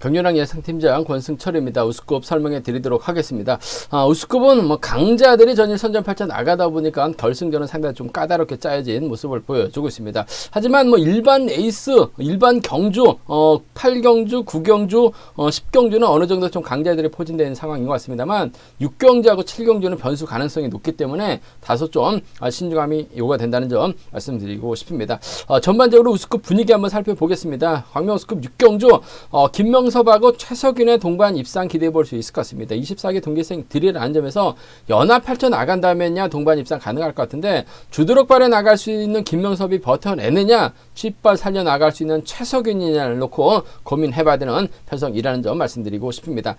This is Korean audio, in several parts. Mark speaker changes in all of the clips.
Speaker 1: 경륜왕 예상팀장 권승철입니다. 우스컵 설명해 드리도록 하겠습니다. 우스컵은 강자들이 전일 선전팔자 나가다 보니까 결승전은 상당히 좀 까다롭게 짜여진 모습을 보여주고 있습니다. 하지만 일반 에이스, 일반 경주, 8경주, 9경주, 10경주는 어느 정도 좀 강자들이 포진되어 있는 상황인 것 같습니다만 6경주하고 7경주는 변수 가능성이 높기 때문에 다소 좀 신중함이 요구된다는 점 말씀드리고 싶습니다. 전반적으로 우스컵 분위기 한번 살펴보겠습니다. 광명 우스컵 6경주 김명섭하고 최석윤의 동반 입상 기대해 볼 수 있을 것 같습니다. 24기 동기생 들이라는 점에서 연합 펼쳐 나간다면야 동반 입상 가능할 것 같은데 주도력발에 나갈 수 있는 김명섭이 버텨내느냐 쥐발 살려 나갈 수 있는 최석윤이냐를 놓고 고민해봐야 되는 편성이라는 점 말씀드리고 싶습니다.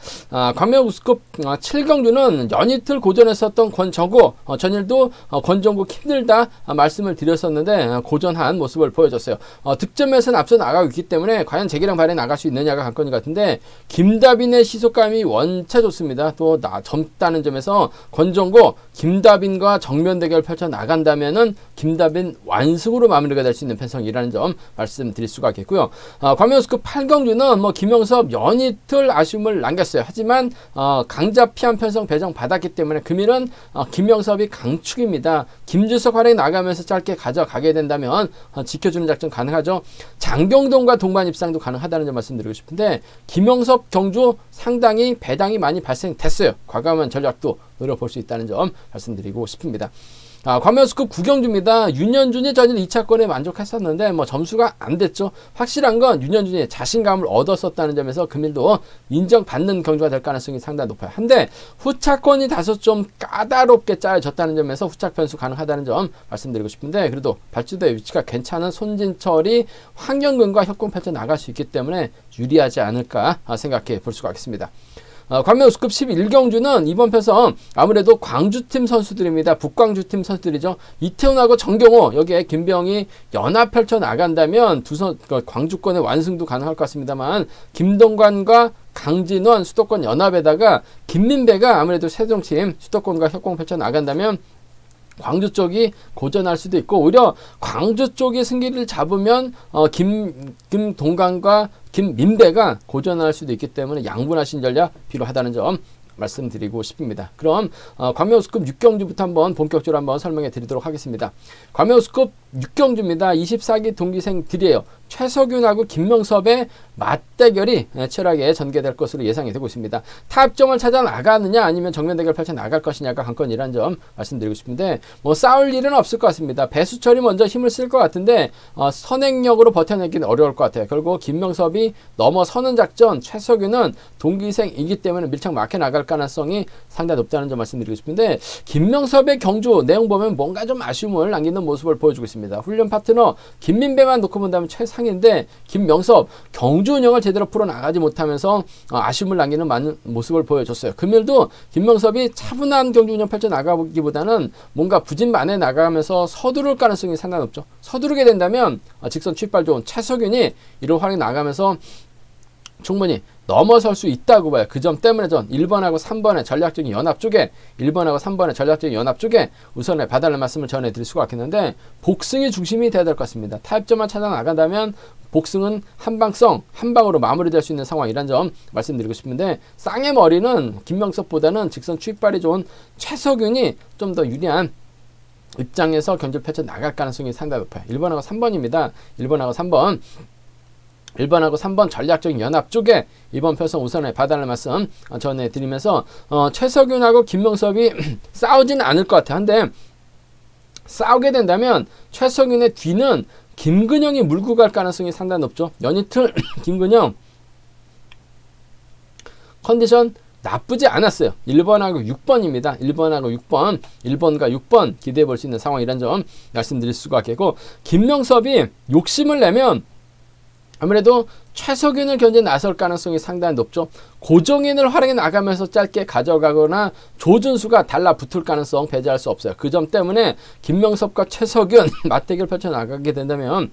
Speaker 1: 광명 우스컵 7경주는 연이틀 고전했었던 권정구 전일도 권정구 힘들다 말씀을 드렸었는데 고전한 모습을 보여줬어요. 득점에서는 앞서 나가고 있기 때문에 과연 재기량 발에 나갈 수 있느냐가 관건이 같은데 김다빈의 시속감이 원체 좋습니다. 또 젊다는 점에서 권정구 김다빈과 정면 대결 펼쳐 나간다면은 김다빈 완승으로 마무리가 될 수 있는 편성이라는 점 말씀드릴 수가 있겠고요. 광명 우스컵 8경주는 김명섭 연이틀 아쉬움을 남겼어요. 하지만 강자 피한 편성 배정 받았기 때문에 금일은 김명섭이 강축입니다. 김주석 활약이 나가면서 짧게 가져가게 된다면 지켜주는 작전 가능하죠. 장경동과 동반 입상도 가능하다는 점 말씀드리고 싶은데 김명섭 경주 상당히 배당이 많이 발생됐어요. 과감한 전략도 노려볼 수 있다는 점 말씀드리고 싶습니다. 광명 우스컵 9경주입니다. 윤현준이 전일 2차권에 만족했었는데 점수가 안 됐죠. 확실한 건 윤현준이 자신감을 얻었었다는 점에서 금일도 인정받는 경주가 될 가능성이 상당히 높아요. 한데 후차권이 다소 좀 까다롭게 짜여졌다는 점에서 후착 변수 가능하다는 점 말씀드리고 싶은데 그래도 발주대 위치가 괜찮은 손진철이 황경근과 협공 펼쳐 나갈 수 있기 때문에 유리하지 않을까 생각해 볼 수가 있습니다. 광명 우스컵 11경주는 이번 편성 아무래도 광주팀 선수들입니다. 북광주팀 선수들이죠. 이태훈하고 정경호 여기에 김병희 연합 펼쳐 나간다면 광주권의 완승도 가능할 것 같습니다만 김동관과 강진원 수도권 연합에다가 김민배가 아무래도 세종팀 수도권과 협공 펼쳐 나간다면 광주 쪽이 고전할 수도 있고 오히려 광주 쪽이 승기를 잡으면 김동관과 김민배가 고전할 수도 있기 때문에 양분하신 전략 필요하다는 점 말씀드리고 싶습니다. 그럼 광명 우스컵 6경주부터 한번 본격적으로 한번 설명해 드리도록 하겠습니다. 광명 우스컵 6경주입니다. 24기 동기생들이에요. 최석윤하고 김명섭의 맞대결이 치열하게 전개될 것으로 예상이 되고 있습니다. 타협점을 찾아 나가느냐 아니면 정면 대결 펼쳐 나갈 것이냐가 관건이라는 점 말씀드리고 싶은데 싸울 일은 없을 것 같습니다. 배수철이 먼저 힘을 쓸 것 같은데 선행력으로 버텨내기는 어려울 것 같아요. 결국 김명섭이 넘어서는 작전 최석윤은 동기생이기 때문에 밀착 막혀 나갈 가능성이 상당히 높다는 점 말씀드리고 싶은데 김명섭의 경주 내용 보면 뭔가 좀 아쉬움을 남기는 모습을 보여주고 있습니다. 훈련 파트너 김민배만 놓고 본다면 최상인데 김명섭 경주 운영을 제대로 풀어나가지 못하면서 아쉬움을 남기는 많은 모습을 보여줬어요. 금일도 김명섭이 차분한 경주 운영 펼쳐 나가기보다는 뭔가 부진만에 나가면서 서두를 가능성이 상당히 높죠. 서두르게 된다면 직선 취발 좋은 최석윤이 이런 활약이 나가면서 충분히 넘어설 수 있다고 봐요. 그 점 때문에 전 1번하고 3번의 전략적인 연합 쪽에 1번하고 3번의 전략적인 연합 쪽에 우선에 봐달라는 말씀을 전해드릴 수가 있겠는데 복승이 중심이 돼야 될 것 같습니다. 타협점만 찾아 나간다면 복승은 한방성, 한방으로 마무리될 수 있는 상황이란 점 말씀드리고 싶은데 쌍의 머리는 김명섭보다는 직선 추입발이 좋은 최석윤이 좀 더 유리한 입장에서 경기를 펼쳐 나갈 가능성이 상당히 높아요. 1번하고 3번입니다. 1번하고 3번 전략적인 연합 쪽에 이번 편성 우선에 봐달라는 말씀 전해드리면서 최석윤하고 김명섭이 싸우지는 않을 것 같아요. 한데 싸우게 된다면 최석윤의 뒤는 김근영이 물고 갈 가능성이 상당히 높죠. 연이틀 김근영 컨디션 나쁘지 않았어요. 1번하고 6번입니다. 1번과 6번 기대해 볼 수 있는 상황이란 점 말씀드릴 수가 있겠고 김명섭이 욕심을 내면 아무래도 최석윤을 견제 나설 가능성이 상당히 높죠. 고정인을 활용해 나가면서 짧게 가져가거나 조준수가 달라붙을 가능성 배제할 수 없어요. 그 점 때문에 김명섭과 최석윤 맞대결 펼쳐 나가게 된다면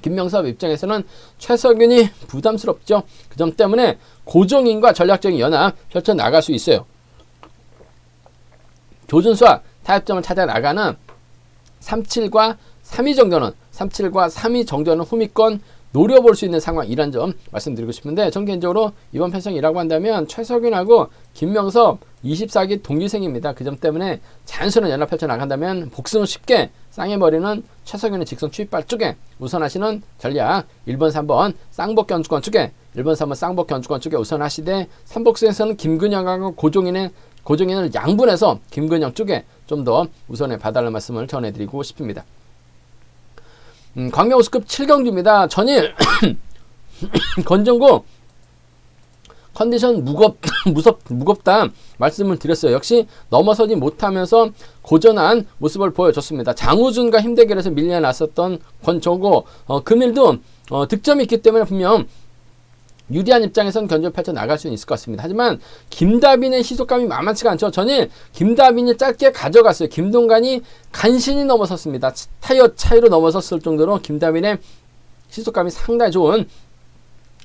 Speaker 1: 김명섭 입장에서는 최석윤이 부담스럽죠. 그 점 때문에 고정인과 전략적인 연합 펼쳐 나갈 수 있어요. 조준수와 타협점을 찾아 나가는 37과 3위 정도는 후미권 노려볼 수 있는 상황이란 점 말씀드리고 싶은데, 전 개인적으로 이번 편성이라고 한다면 최석윤하고 김명섭 24기 동기생입니다. 그 점 때문에 자연스러운 연합 펼쳐 나간다면 복승을 쉽게 쌍해버리는 최석윤의 직선 추입발 쪽에 우선하시는 전략 1번, 3번 쌍복 견주권 쪽에 1번, 3번 쌍복 견주권 쪽에 우선하시되, 3복수에서는 김근영하고 고종인을 양분해서 김근영 쪽에 좀 더 우선해 봐달라는 말씀을 전해드리고 싶습니다. 광명우스급 7경주입니다. 전일 건정고 컨디션 무겁다 말씀을 드렸어요. 역시 넘어서지 못하면서 고전한 모습을 보여줬습니다. 장우준과 힘대결에서 밀려났었던 권정고, 금일도 득점이 있기 때문에 분명 유리한 입장에선 견주를 펼쳐 나갈 수는 있을 것 같습니다. 하지만 김다빈의 시속감이 만만치가 않죠. 전일 김다빈이 짧게 가져갔어요. 김동관이 간신히 넘어섰습니다. 타이어 차이로 넘어섰을 정도로 김다빈의 시속감이 상당히 좋은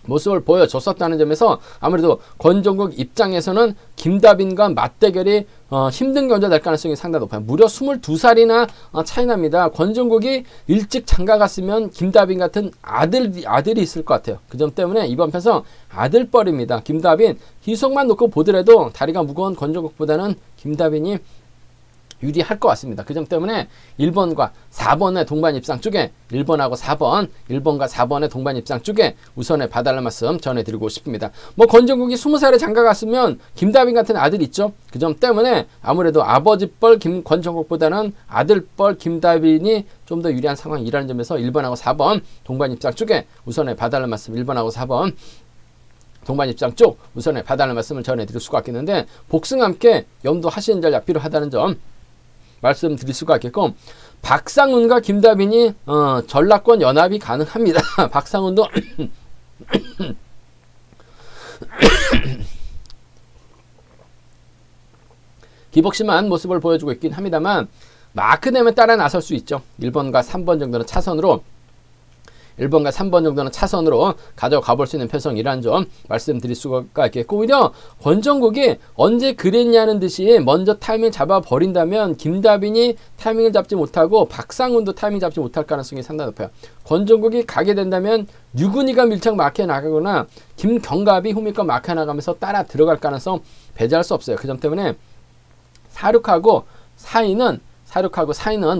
Speaker 1: 모습을 보여줬었다는 점에서 아무래도 권정국 입장에서는 김다빈과 맞대결이 힘든 견제가 될 가능성이 상당히 높아요. 무려 22살이나 차이 납니다. 권정국이 일찍 장가갔으면 김다빈 같은 아들이 있을 것 같아요. 그 점 때문에 이번 편성 아들뻘입니다. 김다빈 희속만 놓고 보더라도 다리가 무거운 권정국보다는 김다빈이 유리할 것 같습니다. 그 점 때문에 1번과 4번의 동반 입상 쪽에 1번과 4번의 동반 입상 쪽에 우선에 봐달라는 말씀 전해드리고 싶습니다. 권정국이 20살에 장가갔으면 김다빈 같은 아들이 있죠. 그 점 때문에 아무래도 아버지뻘 권정국보다는 아들뻘 김다빈이 좀 더 유리한 상황이라는 점에서 1번하고 4번 동반 입상 쪽에 우선에 봐달라는 말씀, 1번하고 4번 동반 입장 쪽 우선에 봐달라는 말씀을 전해드릴 수가 있겠는데, 복승 함께 염두하시는 전략 필요하다는 점 말씀드릴 수가 있겠고, 박상훈과 김다빈이 전라권 연합이 가능합니다. 박상훈도 기복심한 모습을 보여주고 있긴 합니다만 마크nem에 따라 나설 수 있죠. 1번과 3번 정도는 차선으로 가져가 볼 수 있는 편성이라는 점 말씀드릴 수가 있겠고, 오히려 권정국이 언제 그랬냐는 듯이 먼저 타이밍을 잡아버린다면 김다빈이 타이밍을 잡지 못하고 박상훈도 타이밍 잡지 못할 가능성이 상당히 높아요. 권정국이 가게 된다면 유근이가 밀착 마크에 나가거나 김경갑이 후미권 마크에 나가면서 따라 들어갈 가능성 배제할 수 없어요. 그 점 때문에 사륙하고 사이는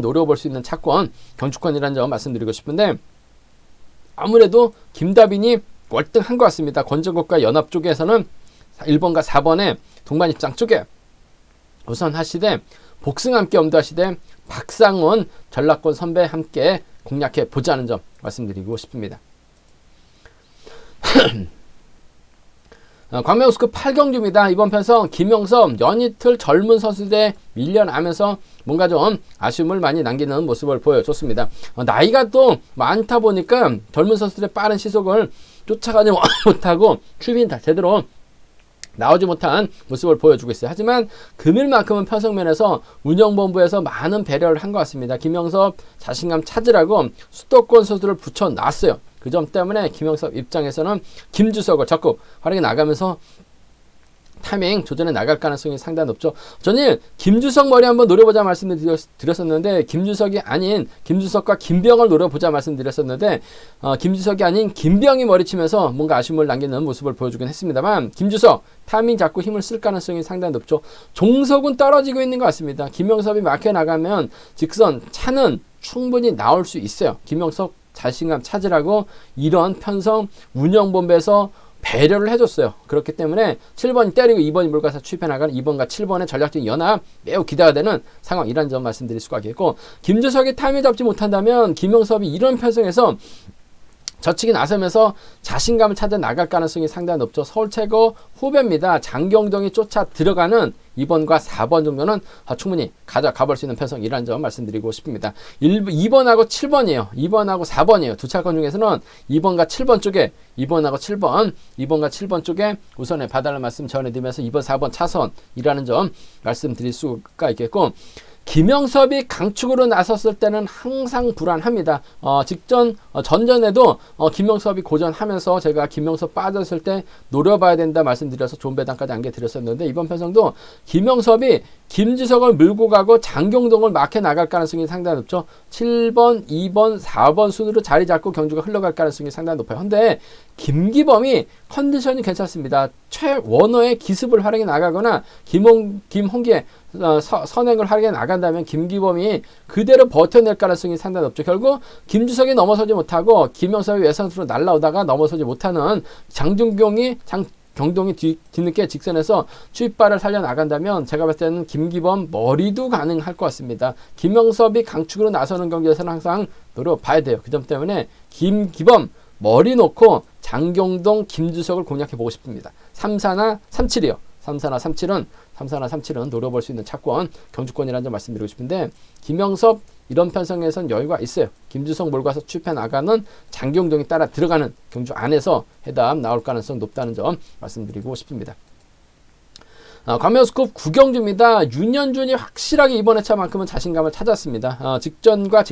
Speaker 1: 노려볼 수 있는 차권 경주권이라는 점 말씀드리고 싶은데, 아무래도 김다빈이 월등한 것 같습니다. 권정국과 연합 쪽에서는 1번과 4번의 동반 입장 쪽에 우선 하시되, 복승 함께 염두하시되 박상훈 전라권 선배 함께 공략해 보자는 점 말씀드리고 싶습니다. 광명우스급 8경주입니다. 이번 편성 김영섭 연이틀 젊은 선수들에 밀려나면서 뭔가 좀 아쉬움을 많이 남기는 모습을 보여줬습니다. 나이가 또 많다 보니까 젊은 선수들의 빠른 시속을 쫓아가지 못하고 추빈 제대로 나오지 못한 모습을 보여주고 있어요. 하지만 금일만큼은 편성면에서 운영본부에서 많은 배려를 한 것 같습니다. 김영섭 자신감 찾으라고 수도권 선수를 붙여놨어요. 그 점 때문에 김영섭 입장에서는 김주석을 적극 활용해 나가면서 타이밍 조절해 나갈 가능성이 상당히 높죠. 전일 김주석 머리 한번 노려보자 말씀드렸었는데, 김주석과 김병을 노려보자 말씀드렸었는데, 김주석이 아닌 김병이 머리치면서 뭔가 아쉬움을 남기는 모습을 보여주긴 했습니다만, 김주석 타이밍 잡고 힘을 쓸 가능성이 상당히 높죠. 종석은 떨어지고 있는 것 같습니다. 김영섭이 막혀 나가면 직선 차는 충분히 나올 수 있어요. 김영섭 자신감 찾으라고 이런 편성 운영본부에서 배려를 해줬어요. 그렇기 때문에 7번이 때리고 2번이 물가서 추입해 나가는 2번과 7번의 전략적인 연합 매우 기대가 되는 상황이라는 점 말씀드릴 수가 있겠고, 김주석이 타이밍 잡지 못한다면 김영섭이 이런 편성에서 젖히기 나서면서 자신감을 찾아 나갈 가능성이 상당히 높죠. 서울 최고 후배입니다. 장경동이 쫓아 들어가는 2번과 4번 정도는 충분히 가져가 볼 수 있는 편성이라는 점 말씀드리고 싶습니다. 2번하고 7번이에요. 2번하고 4번이에요. 두 차권 중에서는 2번과 7번 쪽에 우선에 봐달라는 말씀 전해드리면서 2번, 4번 차선이라는 점 말씀드릴 수가 있겠고, 김영섭이 강축으로 나섰을 때는 항상 불안합니다. 전전에도 김영섭이 고전하면서 제가 김영섭 빠졌을 때 노려봐야 된다 말씀드려서 좋은 배당까지 안겨드렸었는데, 이번 편성도 김영섭이 김지석을 밀고 가고 장경동을 막혀 나갈 가능성이 상당히 높죠. 7번, 2번, 4번 순으로 자리 잡고 경주가 흘러갈 가능성이 상당히 높아요. 근데 김기범이 컨디션이 괜찮습니다. 최원호의 기습을 활용해 나가거나 김홍기의 선행을 활용해 나간다면 김기범이 그대로 버텨낼 가능성이 상당히 높죠. 결국 김주석이 넘어서지 못하고 김영섭이 외선수로 날라오다가 넘어서지 못하는 경동이 뒤늦게 직선에서 추입발을 살려나간다면 제가 봤을 때는 김기범 머리도 가능할 것 같습니다. 김영섭이 강축으로 나서는 경기에서는 항상 노려봐야 돼요. 그 점 때문에 김기범 머리 놓고 장경동, 김주석을 공략해보고 싶습니다. 3-4나 3-7이요. 3-4나 3-7은 노려볼 수 있는 차권, 경주권이라는 점 말씀드리고 싶은데, 김영섭 이런 편성에선 여유가 있어요. 김주석 몰고 가서 추입해 나가는 장경동이 따라 들어가는 경주 안에서 해답 나올 가능성 높다는 점 말씀드리고 싶습니다. 광명스컵 구경주입니다. 윤현준이 확실하게 이번 회차만큼은 자신감을 찾았습니다. 직전과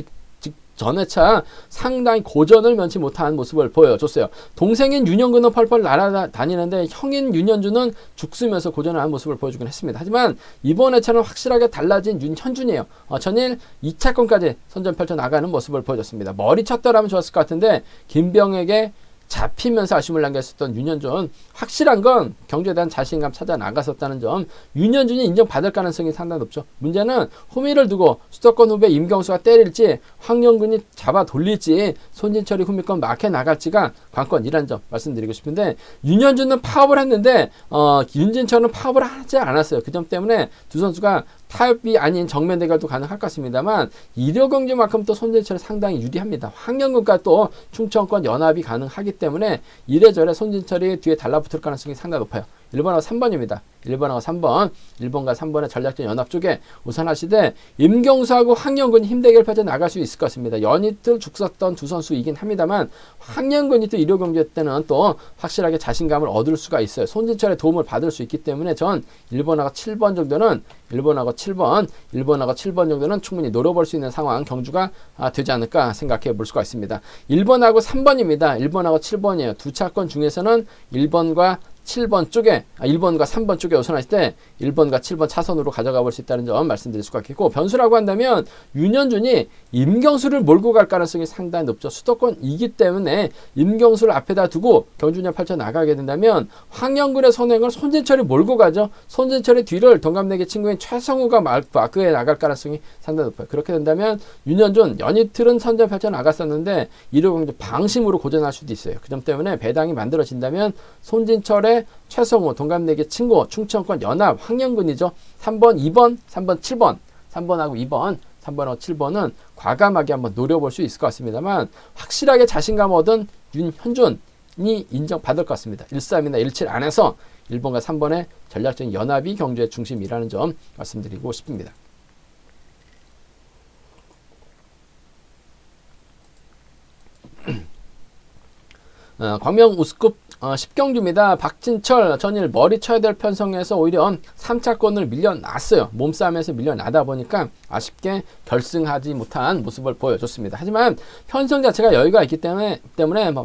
Speaker 1: 전회차 상당히 고전을 면치 못한 모습을 보여줬어요. 동생인 윤영근은 펄펄 날아다니는데 형인 윤현준은 죽쓰면서 고전을 한 모습을 보여주긴 했습니다. 하지만 이번 회차는 확실하게 달라진 윤현준이에요. 전일 2차권까지 선전 펼쳐 나가는 모습을 보여줬습니다. 머리 쳤더라면 좋았을 것 같은데 김병에게 잡히면서 아쉬움을 남겼었던 윤현준, 확실한 건 경주에 대한 자신감 찾아 나갔었다는 점, 윤현준이 인정받을 가능성이 상당히 높죠. 문제는 후미를 두고 수도권 후배 임경수가 때릴지 황영근이 잡아 돌릴지 손진철이 후미권 막혀 나갈지가 관건이라는 점 말씀드리고 싶은데, 윤현준은 파업을 했는데 윤진철은 파업을 하지 않았어요. 그 점 때문에 두 선수가 타협이 아닌 정면 대결도 가능할 것 같습니다만, 이력경주만큼 또 손진철이 상당히 유리합니다. 황영근과 또 충청권 연합이 가능하기 때문에 이래저래 손진철이 뒤에 달라붙을 가능성이 상당히 높아요. 1번하고 3번입니다. 1번하고 3번, 1번과 3번의 전략적 연합 쪽에 우선 하시되, 임경수하고 황영근이 힘대결 펼쳐 나갈 수 있을 것 같습니다. 연이틀 죽었던 두 선수이긴 합니다만, 황영근이 또 일요경주 때는 또 확실하게 자신감을 얻을 수가 있어요. 손진철의 도움을 받을 수 있기 때문에 전 1번하고 7번 정도는 1번하고 7번 정도는 충분히 노려볼 수 있는 상황, 경주가 되지 않을까 생각해 볼 수가 있습니다. 1번하고 3번입니다. 1번하고 7번이에요. 두 차권 중에서는 1번과 7번 쪽에 1번과 3번 쪽에 우선하실 때 1번과 7번 차선으로 가져가 볼 수 있다는 점 말씀드릴 수가 있겠고, 변수라고 한다면 윤현준이 임경수를 몰고 갈 가능성이 상당히 높죠. 수도권이기 때문에 임경수를 앞에다 두고 경주년 펼쳐 나가게 된다면 황영근의 선행을 손진철이 몰고 가죠. 손진철의 뒤를 동갑내기 친구인 최성우가 마크에 나갈 가능성이 상당히 높아요. 그렇게 된다면 윤현준 연이틀은 선전 펼쳐 나갔었는데 1호 경주 방심으로 고전할 수도 있어요. 그 점 때문에 배당이 만들어진다면 손진철의 최성우, 동갑내기 친구, 충청권 연합, 황영근이죠. 3번, 2번, 3번, 7번, 3번하고 2번, 3번하고 7번은 과감하게 한번 노려볼 수 있을 것 같습니다만, 확실하게 자신감 얻은 윤현준이 인정받을 것 같습니다. 13이나 17 안에서 1번과 3번의 전략적인 연합이 경주의 중심이라는 점 말씀드리고 싶습니다. 광명 우스컵 10경주입니다. 박진철 전일 머리 쳐야 될 편성에서 오히려 3차권을 밀려났어요. 몸싸움에서 밀려나다 보니까 아쉽게 결승하지 못한 모습을 보여줬습니다. 하지만 편성 자체가 여유가 있기 때문에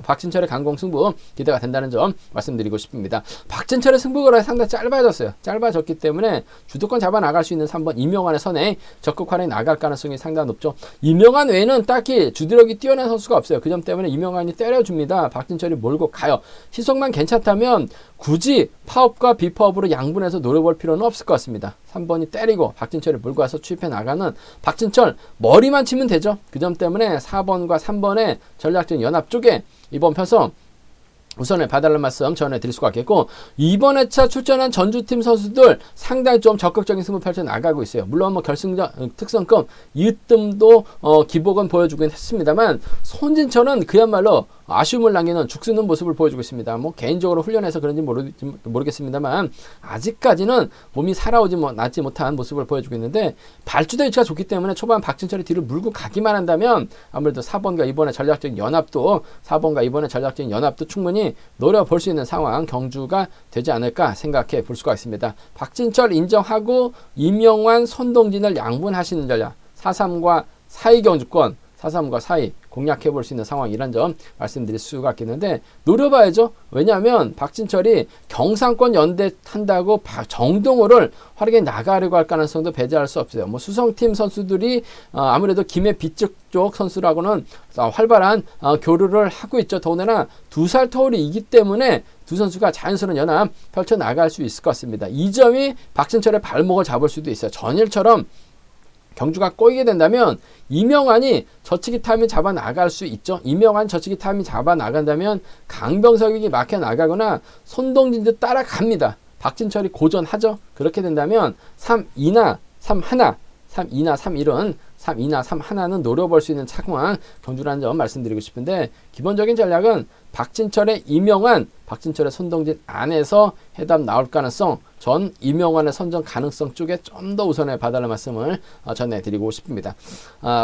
Speaker 1: 박진철의 강공 승부 기대가 된다는 점 말씀드리고 싶습니다. 박진철의 승부거리가 상당히 짧아졌어요. 짧아졌기 때문에 주도권 잡아 나갈 수 있는 3번 이명환의 선에 적극 활용이 나갈 가능성이 상당히 높죠. 이명환 외에는 딱히 주도력이 뛰어난 선수가 없어요. 그 점 때문에 이명환이 때려줍니다. 박진철이 몰고 가요. 시속만 괜찮다면 굳이 파업과 비파업으로 양분해서 노려볼 필요는 없을 것 같습니다. 3번이 때리고 박진철이 몰고 와서 추입해 나가는 박진철 머리만 치면 되죠. 그 점 때문에 4번과 3번의 전략적인 연합 쪽에 이번 편성 우선에 봐달라는 말씀 전해드릴 수가 있겠고, 이번 회차 출전한 전주팀 선수들 상당히 좀 적극적인 승부 펼쳐 나가고 있어요. 물론 뭐 결승전 특성급 이으뜸도 기복은 보여주긴 했습니다만, 손진철은 그야말로 아쉬움을 남기는 죽쓰는 모습을 보여주고 있습니다. 뭐 개인적으로 훈련해서 그런지 모르겠습니다만 아직까지는 몸이 낫지 못한 모습을 보여주고 있는데, 발주대 위치가 좋기 때문에 초반 박진철이 뒤를 물고 가기만 한다면 아무래도 4번과 2번의 전략적인 연합도 충분히 충분히 노려볼 수 있는 상황 경주가 되지 않을까 생각해 볼 수가 있습니다. 박진철 인정하고 이명환, 손동진을 양분하시는 전략 4-3과 4위 경주권 4-3과 4위 공략해 볼 수 있는 상황이란 점 말씀드릴 수가 있겠는데 노려봐야죠. 왜냐하면 박진철이 경상권 연대 탄다고 정동호를 활약에 나가려고 할 가능성도 배제할 수 없어요. 뭐 수성팀 선수들이 아무래도 김해 비측 쪽 선수라고는 활발한 교류를 하고 있죠. 더군다나 2살 터울이기 때문에 두 선수가 자연스러운 연합 펼쳐나갈 수 있을 것 같습니다. 이 점이 박진철의 발목을 잡을 수도 있어요. 전일처럼 경주가 꼬이게 된다면 이명환이 저치기 타임을 잡아 나갈 수 있죠. 이명환 저치기 타임이 잡아 나간다면 강병석이 막혀 나가거나 손동진도 따라갑니다. 박진철이 고전하죠. 그렇게 된다면 3-2나 3-1, 3-2나 3-1은 3-2나 3-1는 노려볼 수 있는 상황 경주라는 점 말씀드리고 싶은데 기본적인 전략은 박진철의 이명환, 박진철의 손동진 안에서 해답 나올 가능성 전 이명환의 선정 가능성 쪽에 좀 더 우선해 봐달라는 말씀을 전해드리고 싶습니다.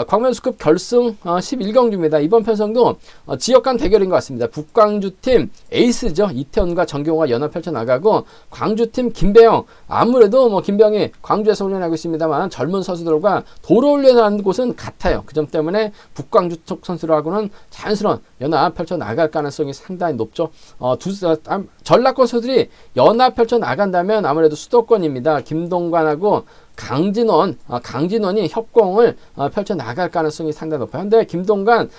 Speaker 1: 광명수급 결승 11경주입니다. 이번 편성도 지역 간 대결인 것 같습니다. 북광주팀 에이스죠. 이태원과 정경호가 연합 펼쳐나가고 광주팀 김배영 아무래도 뭐 김배영이 광주에서 훈련하고 있습니다만 젊은 선수들과 도로 훈련하는 곳은 같아요. 그 점 때문에 북광주 쪽 선수들하고는 자연스러운 연합 펼쳐나갈 가능성이 상당히 높죠. 전라권 선수들이 연합 펼쳐나간다면 아무래도 수도권입니다. 김동관하고 강진원이 협공을 펼쳐나갈 가능성이 상당히 높아요. 근데 김동관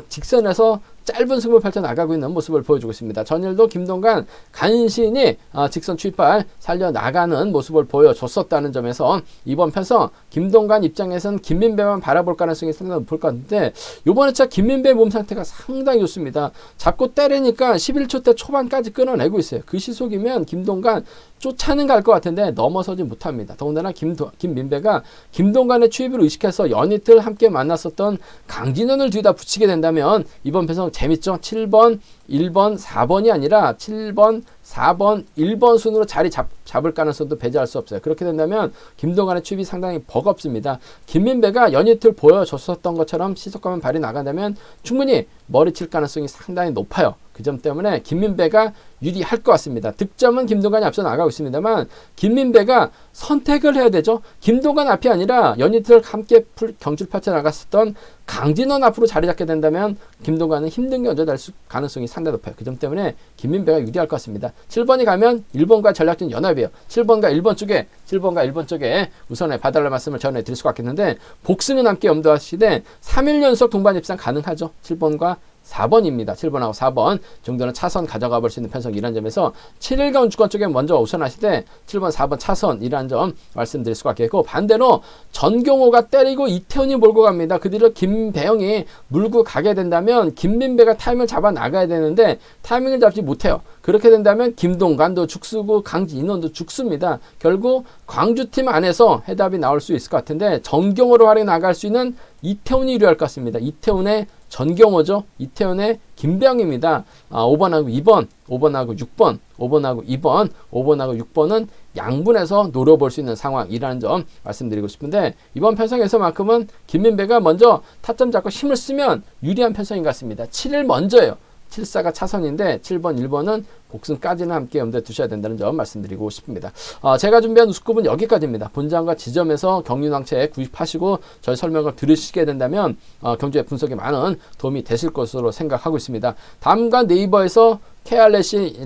Speaker 1: 직선에서 짧은 승부를 펼쳐나가고 있는 모습을 보여주고 있습니다. 전일도 김동관 간신히 직선 출발 살려나가는 모습을 보여줬었다는 점에서 이번 편성 김동관 입장에서는 김민배만 바라볼 가능성이 상당히 높을 것 같은데 이번에 진짜 김민배 몸 상태가 상당히 좋습니다. 잡고 때리니까 11초 대 초반까지 끊어내고 있어요. 그 시속이면 김동관 쫓아는 갈 것 같은데 넘어서지 못합니다. 더군다나 김민배가 김동관의 추입을 의식해서 연이틀 함께 만났었던 강진원을 뒤에다 붙이게 된다면 이번 편성 재밌죠? 7번, 1번, 4번이 아니라 7번, 4번, 1번 순으로 자리 잡을 가능성도 배제할 수 없어요. 그렇게 된다면 김동관의 추입이 상당히 버겁습니다. 김민배가 연이틀 보여줬었던 것처럼 시속감은 발이 나간다면 충분히 머리칠 가능성이 상당히 높아요. 그 점 때문에 김민배가 유리할 것 같습니다. 득점은 김동관이 앞서 나가고 있습니다만 김민배가 선택을 해야 되죠. 김동관 앞이 아니라 연이틀 함께 경주를 펼쳐나갔었던 강진원 앞으로 자리 잡게 된다면 김동관은 힘든 견제 될 가능성이 상당히 높아요. 그 점 때문에 김민배가 유리할 것 같습니다. 7번이 가면 1번과 전략적 연합이에요. 7번과 1번 쪽에 우선에 봐달라는 말씀을 전해드릴 수가 있겠는데 복승은 함께 염두하시되 3일 연속 동반 입상 가능하죠. 7번과 4번입니다. 7번하고 4번 정도는 차선 가져가 볼 수 있는 편성이라는 점에서 7일 경주권 쪽에 먼저 우선하시되 7번, 4번 차선이라는 점 말씀드릴 수가 있겠고 반대로 전경호가 때리고 이태원이 몰고 갑니다. 그 뒤로 김배영이 물고 가게 된다면 김민배가 타이밍을 잡아 나가야 되는데 타이밍을 잡지 못해요. 그렇게 된다면 김동관도 죽수고 강진원도 죽습니다. 결국 광주팀 안에서 해답이 나올 수 있을 것 같은데 전경호로 활용해 나갈 수 있는 이태원이 유리할 것 같습니다. 이태원의 전경호죠. 이태원의 김배영입니다. 5번하고 2번, 5번하고 6번, 5번하고 2번, 5번하고 6번은 양분해서 노려볼 수 있는 상황이라는 점 말씀드리고 싶은데 이번 편성에서만큼은 김민배가 먼저 타점 잡고 힘을 쓰면 유리한 편성인 것 같습니다. 7일 먼저예요. 7사가 차선인데 7번, 1번은 복승까지는 함께 염두에 두셔야 된다는 점 말씀드리고 싶습니다. 제가 준비한 우스컵은 여기까지입니다. 본장과 지점에서 경륜왕체 구입하시고 저희 설명을 들으시게 된다면 경주의 분석에 많은 도움이 되실 것으로 생각하고 있습니다. 다음과 네이버에서 KR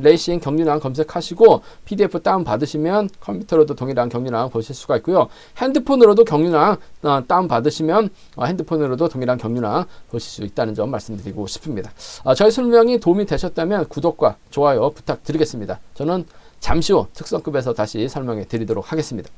Speaker 1: 레이싱 경륜왕 검색하시고 PDF 다운 받으시면 컴퓨터로도 동일한 경륜왕 보실 수가 있고요. 핸드폰으로도 경륜왕 다운 받으시면 핸드폰으로도 동일한 경륜왕 보실 수 있다는 점 말씀드리고 싶습니다. 저희 설명이 도움이 되셨다면 구독과 좋아요 부탁드리겠습니다. 저는 잠시 후 특성급에서 다시 설명해 드리도록 하겠습니다.